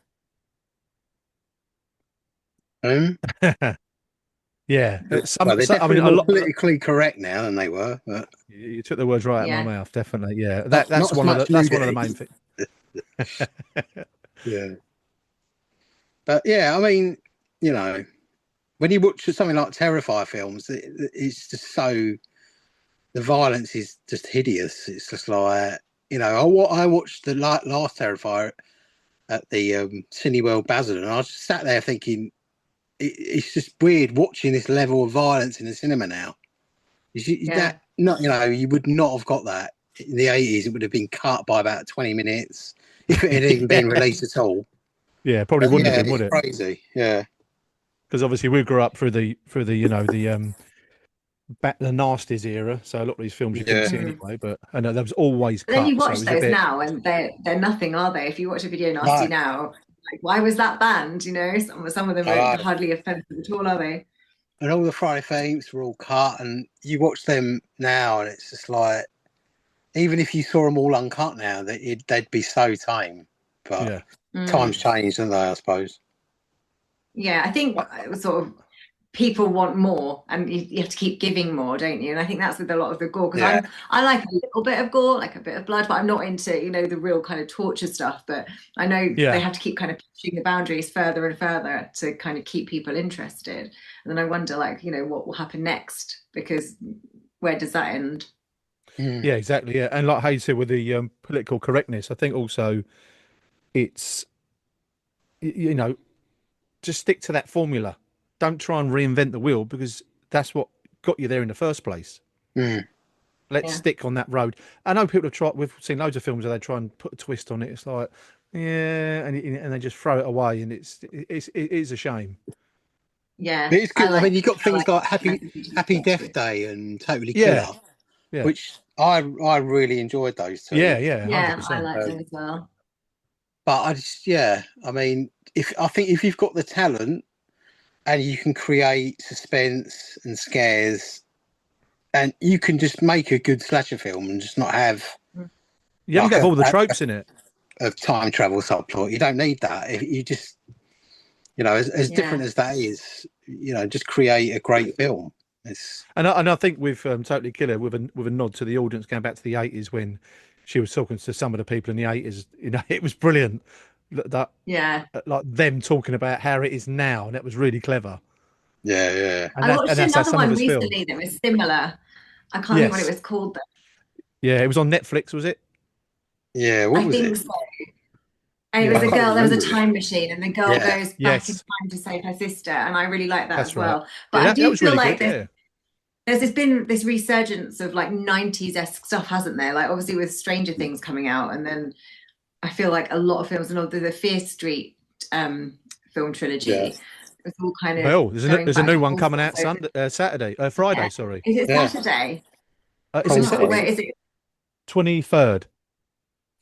Yeah. They're a lot politically correct now than they were. But you took the words right out of my mouth, definitely. Yeah. That's one of the main things. Yeah. But yeah, I mean, when you watch something like Terrifier films, it's just so, the violence is just hideous. It's just like, I watched the last Terrifier at the Cineworld Basildon, and I just sat there thinking, it's just weird watching this level of violence in the cinema now. You would not have got that in the 80s. It would have been cut by about 20 minutes if it had even been released at all. Yeah, probably wouldn't have been, would it? Crazy, yeah. Because obviously we grew up through the nasties era, so a lot of these films you couldn't see anyway. But I know there was always. But then you watch those now, and they're nothing, are they? If you watch a video nasty now, like, why was that banned? Some of them are hardly offensive at all, are they? And all the Friday 13th were all cut, and you watch them now, and it's just like, even if you saw them all uncut now, they'd be so tame. But times changed, don't they? I suppose. Yeah, I think sort of people want more, and you have to keep giving more, don't you? And I think that's with a lot of the gore, because I like a little bit of gore, like a bit of blood, but I'm not into the real kind of torture stuff. But I know they have to keep kind of pushing the boundaries further and further to kind of keep people interested. And then I wonder, what will happen next, because where does that end? Yeah, exactly. Yeah, and like Hayes said with the political correctness, I think also it's just stick to that formula. Don't try and reinvent the wheel, because that's what got you there in the first place. Let's stick on that road. I know people have tried. We've seen loads of films where they try and put a twist on it. It's like, and they just throw it away, and it is a shame. Yeah, but it's good. I mean, you've got things like Happy Death Day and Totally Killer, which I really enjoyed those two. Yeah, 100%. I like them as well. But I mean, if you've got the talent and you can create suspense and scares, and you can just make a good slasher film and just not have you haven't got all the tropes in it of time travel subplot. You don't need that. If you just as different as that is, just create a great film. And I think with Totally Killer, with a nod to the audience, going back to the 80s when she was talking to some of the people in the 80s. You know, it was brilliant. That like them talking about how it is now, and it was really clever. Yeah, yeah. And I watched another one film. recently that was similar. I can't think what it was called though. Yeah, it was on Netflix, was it? Yeah, what was it? I think so. And it was a girl, there was a time machine, and the girl goes back in time to save her sister, and I really like that as well. Right. But I do feel really like good, there's been this resurgence of like 90s-esque stuff, hasn't there? Like obviously with Stranger Things coming out, and then I feel like a lot of films, and all the Fear Street film trilogy, it's all kind of. Well, there's a new one coming out Friday. Sorry, is it Saturday? Where is it? 23rd.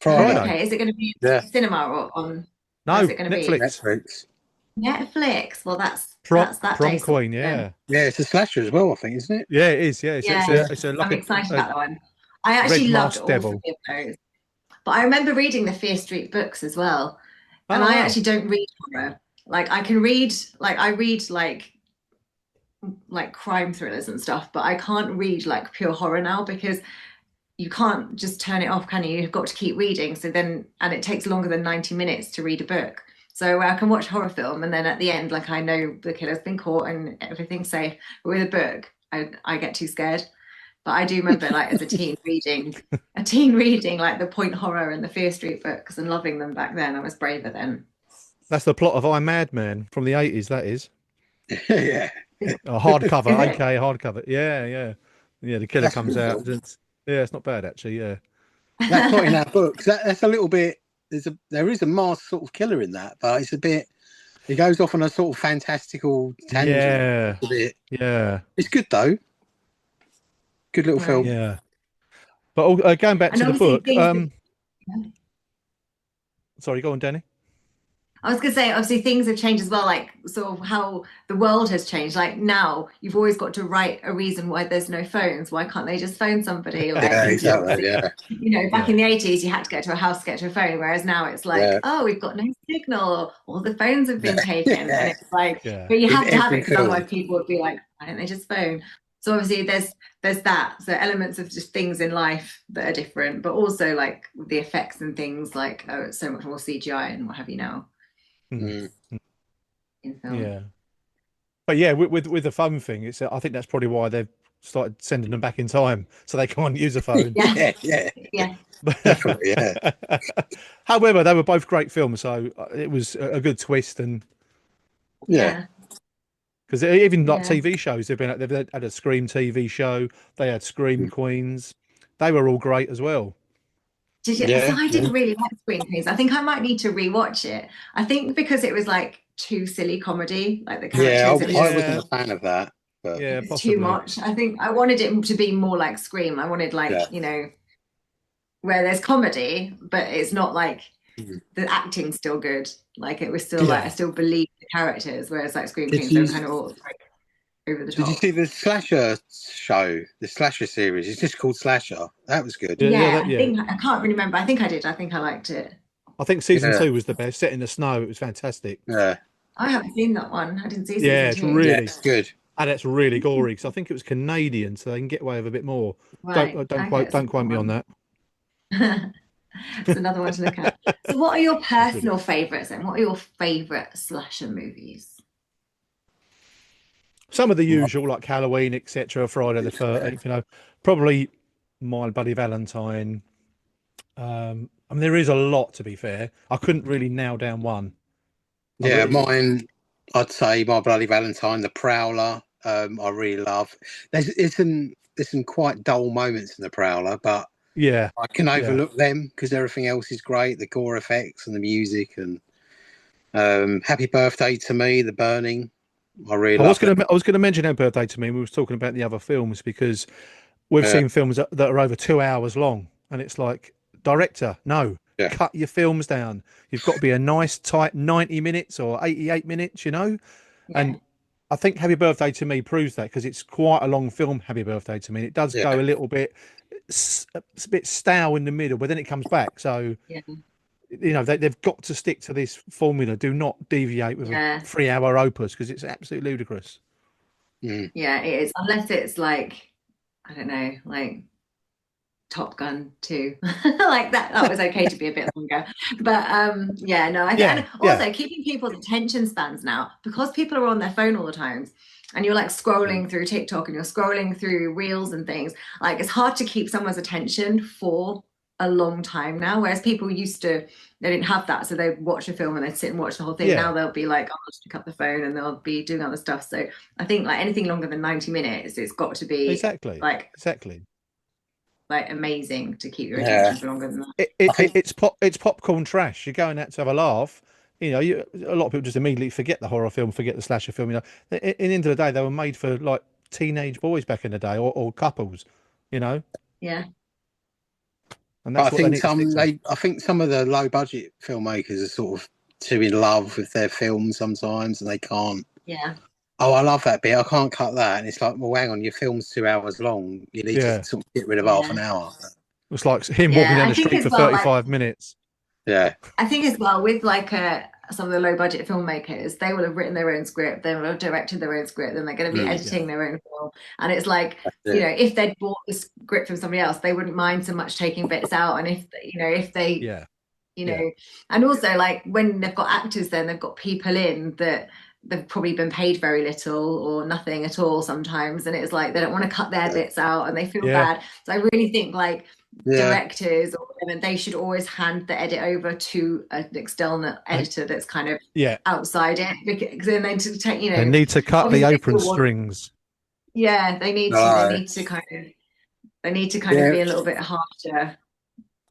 Friday. Okay, is it going to be cinema or on? No, is it going to Netflix. Netflix. Well, that's that Prom day. Queen, yeah. Yeah, it's a slasher as well, I think, isn't it? Yeah, it is. Yeah, I'm excited about that one. I actually loved all three of those. But I remember reading the Fear Street books as well. And I actually don't read horror. Like I can read, like I read like crime thrillers and stuff, but I can't read like pure horror now because you can't just turn it off, can you? You've got to keep reading. So then, and it takes longer than 90 minutes to read a book. So I can watch horror film and then at the end, like I know the killer's been caught and everything's safe. But with a book, I get too scared. But I do remember like as a teen reading like the Point Horror and the Fear Street books and loving them back then. I was braver then. That's the plot of I'm Mad Men from the 80s, that is. Yeah. Hardcover, okay, hardcover. Yeah. Yeah, the killer comes out. It's not bad actually, yeah. That's not in our books. That's a little bit, there is a masked sort of killer in that, but it's a bit, it goes off on a sort of fantastical tangent. Yeah. A bit. Yeah. It's good though. Good little film. Yeah. But going back to the book, sorry, go on, Danny. I was going to say, obviously, things have changed as well, like sort of how the world has changed. Like now, you've always got to write a reason why there's no phones. Why can't they just phone somebody? Like, yeah, exactly. Yeah. You know, back in the 80s, you had to go to a house to get to a phone, whereas now it's like, oh, we've got no signal, all the phones have been taken, and it's like, but you have to have it because otherwise people would be like, why don't they just phone? So obviously, there's that. So elements of just things in life that are different, but also like the effects and things like, oh, it's so much more CGI and what have you now. Mm. Yeah, but yeah, with the phone thing, I think that's probably why they've started sending them back in time so they can't use a phone. yeah. Definitely, yeah. However, they were both great films, so it was a good twist, and because even like TV shows, they've had a Scream TV show, they had Scream Queens, they were all great as well. So I didn't really like Scream Queens. I think I might need to rewatch it. I think because it was like too silly comedy, like the characters. Yeah, I wasn't a fan of that. But yeah, it's too much. I think I wanted it to be more like Scream. I wanted like you know, where there's comedy, but it's not like the acting's still good. Like it was still like I still believe the characters, whereas like Scream Queens are kind of all like over the top. Did you see the Slasher show, the Slasher series? It's just called Slasher. That was good. I think I can't really remember. I think I did. I think I liked it. I think season 2 was the best. Set in the snow, it was fantastic. Yeah, I haven't seen that one. I didn't see season 2. It's really it's good. And it's really gory because I think it was Canadian, so they can get away with a bit more. Right. Don't quote me on that. It's another one to look at. So, what are your personal favourites, and what are your favourite slasher movies? Some of the usual, like Halloween, etc., Friday the 13th. You know, probably My Bloody Valentine. I mean, there is a lot, to be fair. I couldn't really nail down one. Mine, I'd say My Bloody Valentine, The Prowler. I really love. There's some quite dull moments in The Prowler, but I can overlook them because everything else is great. The gore effects and the music, and Happy Birthday to Me, The Burning. I was going to mention Happy Birthday to Me. We was talking about the other films because we've seen films that are over 2 hours long, and it's like, director, no, cut your films down. You've got to be a nice tight 90 minutes or 88 minutes, you know. And I think Happy Birthday to Me proves that because it's quite a long film. Happy Birthday to Me. It does go a little bit, it's a bit stale in the middle, but then it comes back. So. You know, they've got to stick to this formula. Do not deviate with a 3-hour opus because it's absolutely ludicrous. Yeah, it is. Unless it's like, I don't know, like Top Gun too. Like that was okay to be a bit longer. But yeah, no, I think and also keeping people's attention spans now, because people are on their phone all the time and you're like scrolling through TikTok and you're scrolling through reels and things, like it's hard to keep someone's attention for a long time now, whereas people used to, they didn't have that, so they'd watch a film and they'd sit and watch the whole thing. Now they'll be like, I'll just pick up the phone and they'll be doing other stuff. So I think like anything longer than 90 minutes, it's got to be exactly like amazing to keep your attention for longer than that. It's popcorn trash. You're going out to have a laugh. You know, a lot of people just immediately forget the horror film, forget the slasher film. You know, at the end of the day, they were made for like teenage boys back in the day, or couples. You know. Yeah. And that's I think some of the low budget filmmakers are sort of too in love with their films sometimes, and they can't. Yeah. Oh, I love that bit. I can't cut that. And it's like, well, hang on, your film's 2 hours long. You need to sort of get rid of half an hour. It's like him walking down the street for 35 minutes. Yeah. I think as well with like some of the low budget filmmakers, they will have written their own script, they will have directed their own script, and they're going to be editing their own film. And it's like, you know, if they'd bought the script from somebody else, they wouldn't mind so much taking bits out. And if they, and also like when they've got actors, then they've got people in that they've probably been paid very little or nothing at all sometimes, and it's like they don't want to cut their bits out and they feel bad. So I really think like directors or whatever, they should always hand the edit over to an external editor that's kind of outside it, because then they take, you know, they need to cut the apron strings. They need to kind of be a little bit harsher.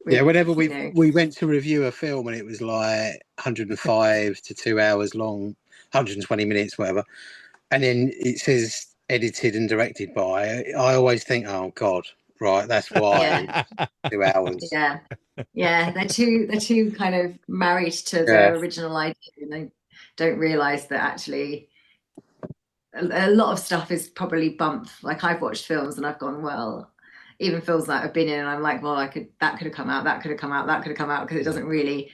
Whenever we went to review a film and it was like 105 to 2 hours long, 120 minutes, whatever, and then it says edited and directed by, I always think, oh God, right, that's why 2 hours. They're too kind of married to their original idea, and they don't realize that actually a lot of stuff is probably bumped. Like I've watched films and I've gone, well, even films that I've been in, and I'm like, well, that could have come out, that could have come out, that could have come out, because it doesn't really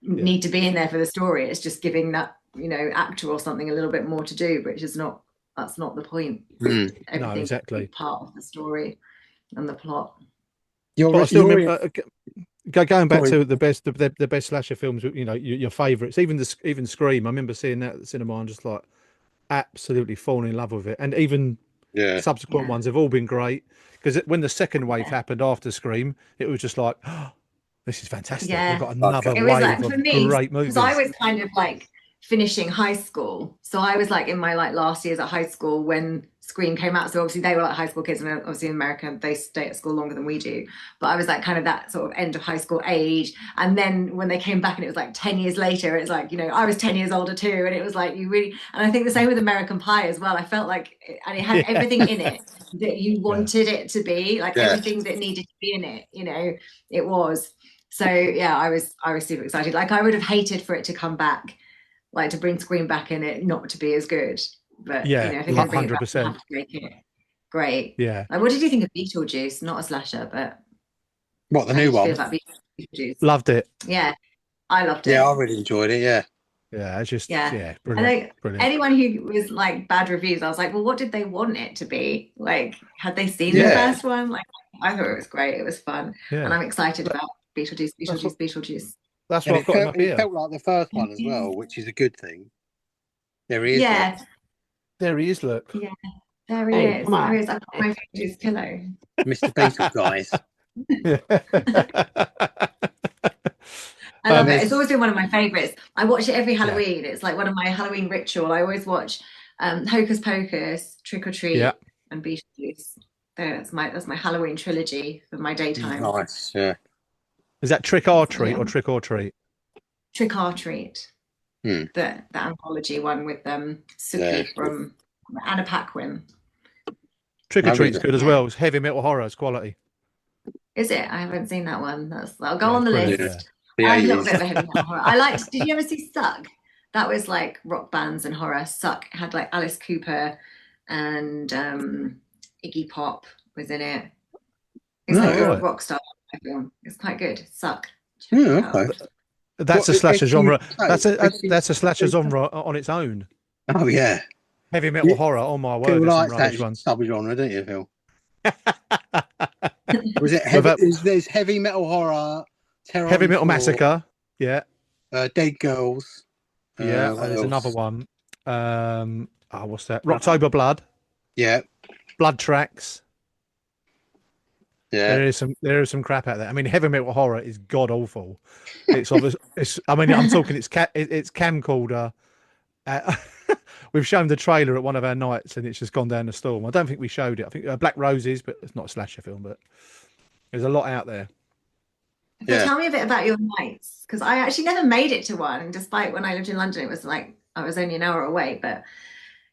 need to be in there for the story. It's just giving that, you know, actor or something a little bit more to do, which is not, that's not the point. No, exactly. Part of the story and the plot. Going back to the best slasher films, you know, your favourites, even Scream. I remember seeing that at the cinema and just like absolutely falling in love with it. And even subsequent ones have all been great, because when the second wave happened after Scream, it was just like, oh, this is fantastic. We've got another wave of great movies. Because I was kind of like finishing high school, so I was like in my like last years at high school when Scream came out. So obviously they were like high school kids, and obviously in America they stay at school longer than we do, but I was like kind of that sort of end of high school age. And then when they came back and it was like 10 years later, it's like, you know, I was 10 years older too, and it was like, you really, and I think the same with American Pie as well. I felt like and it had everything in it that you wanted it to be, like everything that needed to be in it, you know, it was. So I was super excited. Like I would have hated for it to come back, like to bring Scream back in it not to be as good. But you know, if they're going to bring 100%. It back, make it great. Yeah. Like, what did you think of Beetlejuice? Not a slasher, but what, the new one? Beetlejuice? Loved it. Yeah, I loved it. Yeah, I really enjoyed it. Yeah, it's just brilliant. Brilliant. Anyone who was like bad reviews, I was like, well, what did they want it to be? Like, had they seen the first one? Like, I thought it was great. It was fun, and I'm excited about Beetlejuice. That's what I've got up here. It felt like the first one as well, which is a good thing. There he is. Yeah. There he is, look. Yeah, there he is. There he is. I've got my Beetlejuice pillow. Mr. Beetle, guys. I love it. It's always been one of my favourites. I watch it every Halloween. It's like one of my Halloween ritual. I always watch Hocus Pocus, Trick or Treat, and Beetlejuice. That's my Halloween trilogy for my daytime. Nice, yeah. Is that Trick or Treat or Trick or Treat? Trick or Treat. The anthology one with Suki from Anna Paquin. Trick or Treat's good as well. It's heavy metal horror. It's quality. Is it? I haven't seen that one. I'll go on the list. Yeah. A little bit of a heavy metal horror. I liked. Did you ever see Suck? That was like rock bands and horror. Suck had like Alice Cooper and Iggy Pop was in it. It's like a rock star film. It's quite good. Suck. Okay. That's a slasher genre. That's a slasher genre on its own. Oh yeah. Heavy metal horror. Oh my word! You like that subgenre, don't you, Phil? Was it heavy? There's heavy metal horror, terror, Heavy Metal Massacre. Yeah. Dead Girls. Yeah. There's another one. What's that? Rocktober Blood. Yeah. Blood Tracks. Yeah. There is some crap out there. I mean, heavy metal horror is god awful. It's obvious. I'm talking. It's camcorder. We've shown the trailer at one of our nights, and it's just gone down the storm. I don't think we showed it. I think Black Roses, but it's not a slasher film. But there's a lot out there. So tell me a bit about your nights, because I actually never made it to one. Despite when I lived in London, it was like I was only an hour away, but.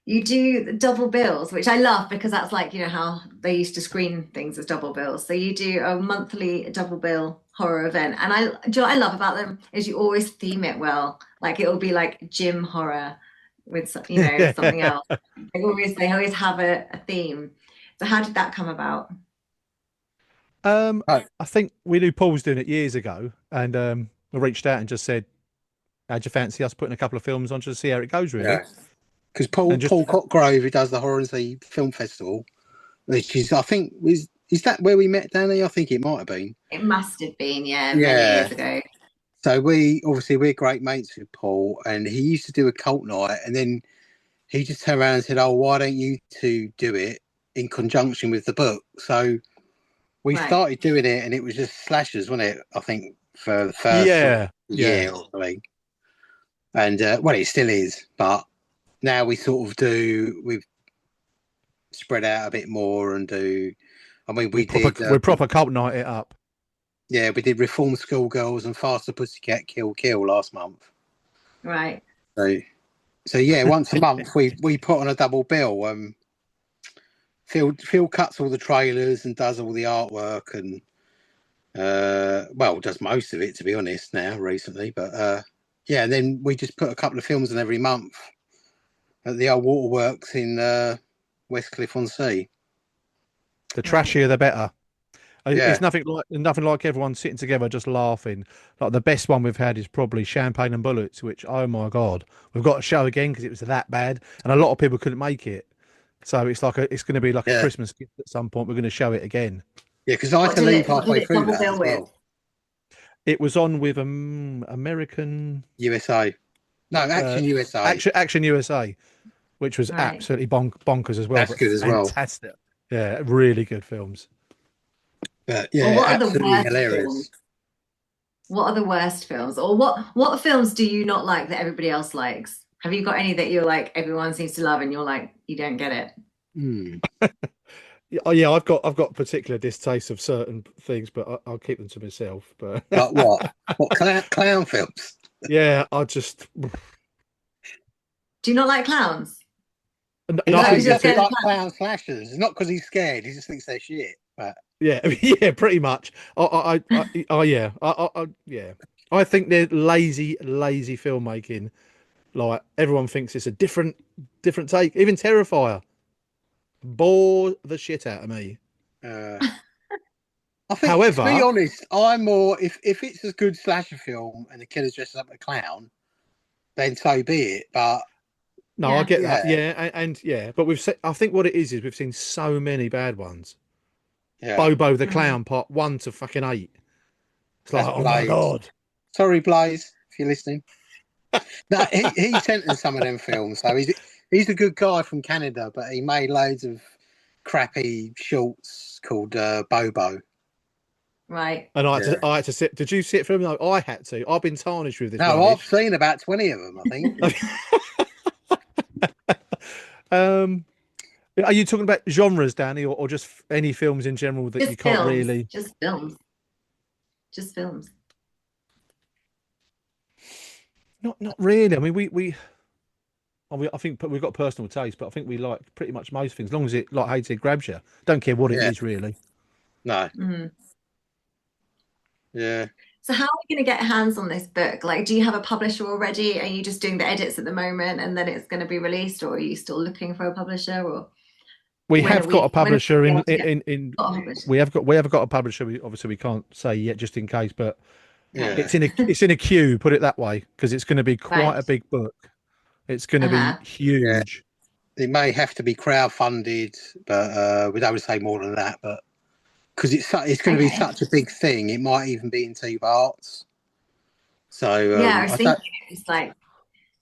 You do the double bills, which I love because that's like, you know, how they used to screen things as double bills. So you do a monthly double bill horror event. And do you know what I love about them is you always theme it well. Like it'll be like gym horror with, you know, something else. They always have a theme. So how did that come about? I think we knew Paul was doing it years ago, and we reached out and just said, how'd you fancy us putting a couple of films on to see how it goes, really? Yeah. Because Paul Cotgrove, who does the Hornsey Film Festival, which is, I think, is that where we met, Danny? I think it might have been. It must have been, many years ago. So we're great mates with Paul, and he used to do a cult night, and then he just turned around and said, "Oh, why don't you two do it in conjunction with the book?" So we started doing it, and it was just slashers, wasn't it? I think for the first year or something. And well, it still is, but. Now we've spread out a bit more and do. I mean, we proper cult night it up. Yeah, we did Reformed Schoolgirls and Faster Pussycat Kill last month. Right. So yeah, once a month we put on a double bill. Phil cuts all the trailers and does all the artwork and does most of it, to be honest. Now recently, but and then we just put a couple of films in every month. At the old waterworks in Westcliff-on-Sea. The trashier, the better. It's nothing like everyone sitting together just laughing. Like the best one we've had is probably Champagne and Bullets, which, oh my god, we've got to show again because it was that bad, and a lot of people couldn't make it. So it's going to be like a Christmas gift at some point. We're going to show it again. Yeah, because I had to leave halfway through that as well. It was on with American USA. No, Action USA. Action USA, which was absolutely bonkers as well. That's good as well. Fantastic. Yeah, really good films. But absolutely hilarious. Films? What are the worst films? Or what films do you not like that everybody else likes? Have you got any that you're like, everyone seems to love and you're like, you don't get it? I've got particular distaste of certain things, but I'll keep them to myself. But like what? What clown films? Yeah, I just. Do you not like clowns? No, he just like clown slashers. It's not because he's scared. He just thinks they're shit. But yeah, pretty much. I think they're lazy filmmaking. Like everyone thinks it's a different take. Even Terrifier bore the shit out of me. I think, however, to be honest, I'm more if it's a good slasher film and the killer's dressed up as a clown, then so be it. But no, I get that. Yeah, but I think what it is we've seen so many bad ones. Yeah. Bobo the Clown Part 1 to fucking 8. It's like, oh my god. Sorry, Blaze, if you're listening. No, he sent us some of them films. So he's a good guy from Canada, but he made loads of crappy shorts called Bobo. Right. And I had to sit. Did you sit for them? No, I had to. I've been tarnished with this. No, I've seen about 20 of them, I think. Are you talking about genres, Danny, or just any films in general that you can't really? Just films. Not really. I mean, I think we've got personal taste, but I think we like pretty much most things, as long as it, like Hadyn said, grabs you. Don't care what it is, really. No. Mm-hmm. Yeah. So how are we going to get hands on this book? Like, do you have a publisher already? Are you just doing the edits at the moment, and then it's going to be released, or are you still looking for a publisher? Or we have got a publisher in. We have got a publisher. We can't say yet, just in case, but it's in a queue. Put it that way, because it's going to be quite a big book. It's going to be huge. Yeah. It may have to be crowdfunded, but we don't say more than that. But because it's going to be such a big thing. It might even be in 2 parts. So I was thinking it's like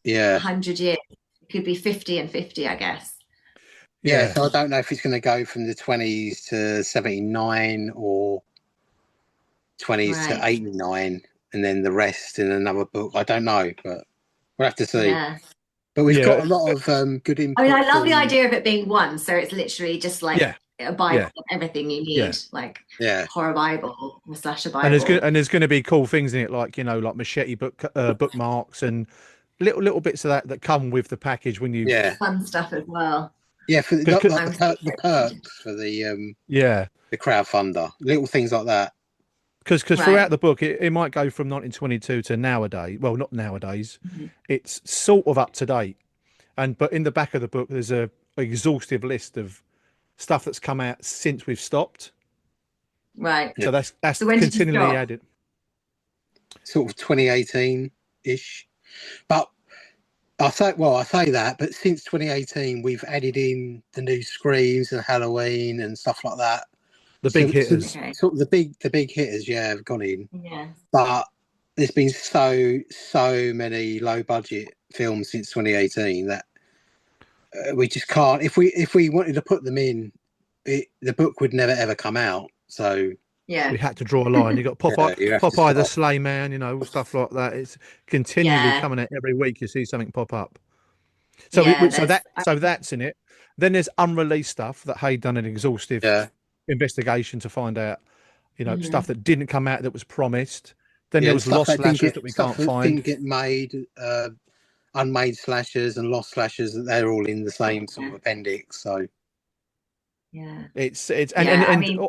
100 years. It could be 50 and 50, I guess. Yeah, so I don't know if it's going to go from the 20s to 79 or 20s to 89, and then the rest in another book. I don't know, but we'll have to see. Yeah. But we've got a lot of good input. I mean, I love the idea of it being one, so it's literally just like a Bible of everything you need, like horror Bible, a slasher Bible. And there's going to be cool things in it, like like machete bookmarks and little bits of that come with the package when you fun stuff as well. Yeah, for the perks for the crowdfunder, little things like that. Because throughout the book, it might go from 1922 to nowadays. Well, not nowadays. It's sort of up to date, but in the back of the book, there's a exhaustive list of stuff that's come out since we've stopped. Right. So that's so continually added. Sort of 2018-ish, but I say that, but since 2018, we've added in the new Screams and Halloween and stuff like that. The big hitters. Sort of the big hitters, have gone in. Yeah. But there's been so many low budget films since 2018 that we just can't. If we wanted to put them in, the book would never ever come out. So we had to draw a line. You got Popeye the Sleigh Man, stuff like that. It's continually coming out every week. You see something pop up. So that's in it. Then there's unreleased stuff that Hadyn done an exhaustive investigation to find out, stuff that didn't come out that was promised. Then there was lost slashers that we can't find. Didn't get made, unmade slashers and lost slashers. They're all in the same sort of appendix. So it's and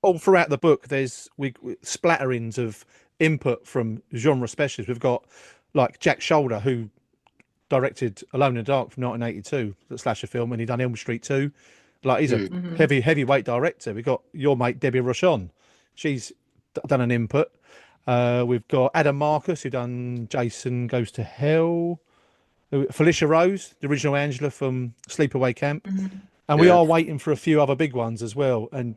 all throughout the book, there's splatterings of input from genre specialists. We've got like Jack Shoulder, who directed Alone in the Dark from 1982, the slasher film, and he done Elm Street 2. Like he's a heavyweight director. We've got your mate Debbie Rochon. She's done an input. We've got Adam Marcus, who done Jason Goes to Hell. Felicia Rose, the original Angela from Sleepaway Camp. And we are waiting for a few other big ones as well. And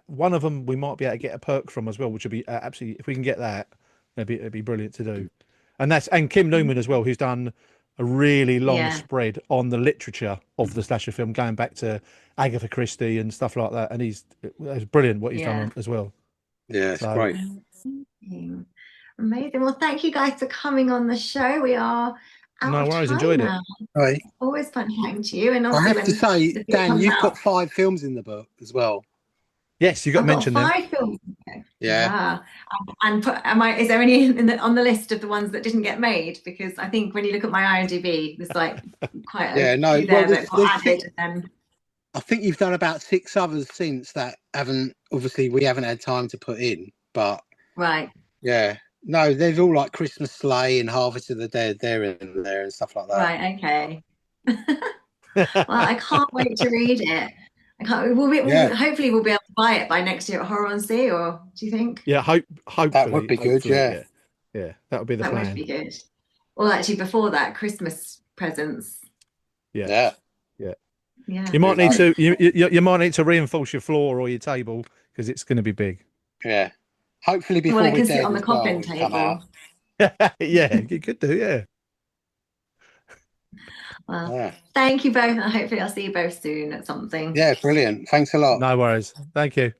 one of them we might be able to get a perk from as well, which would be absolutely, if we can get that, it'd be brilliant to do. And Kim Newman as well, who's done a really long spread on the literature of the slasher film, going back to Agatha Christie and stuff like that. And it's brilliant what he's done as well. Yeah, it's great. Amazing. Well, thank you guys for coming on the show. We are out no of worries, time enjoyed now. it. Right. Always fun chatting to you. And I have to say, Dan, you've got 5 films in the book as well. Yes, you got to mention them. 5 films. Yeah. And is there any on the list of the ones that didn't get made? Because I think when you look at my IMDb, there's like quite a few there that got added. I think you've done about 6 others since that we haven't had time to put in, but no, there's all like Christmas Sleigh and Harvest of the Dead there and stuff like that. Right, okay. Well, I can't wait to read it. Hopefully we'll be able to buy it by next year at Horror on Sea, or do you think? Yeah, hopefully. That would be good, yeah, that would be the plan. That would be good. Well, actually, before that, Christmas presents. Yeah. You might need to you might need to reinforce your floor or your table because it's going to be big. Yeah. Hopefully before I can sit on the coffin table. Yeah, you could do, yeah. Well, thank you both, and hopefully I'll see you both soon at something. Yeah, brilliant. Thanks a lot. No worries. Thank you.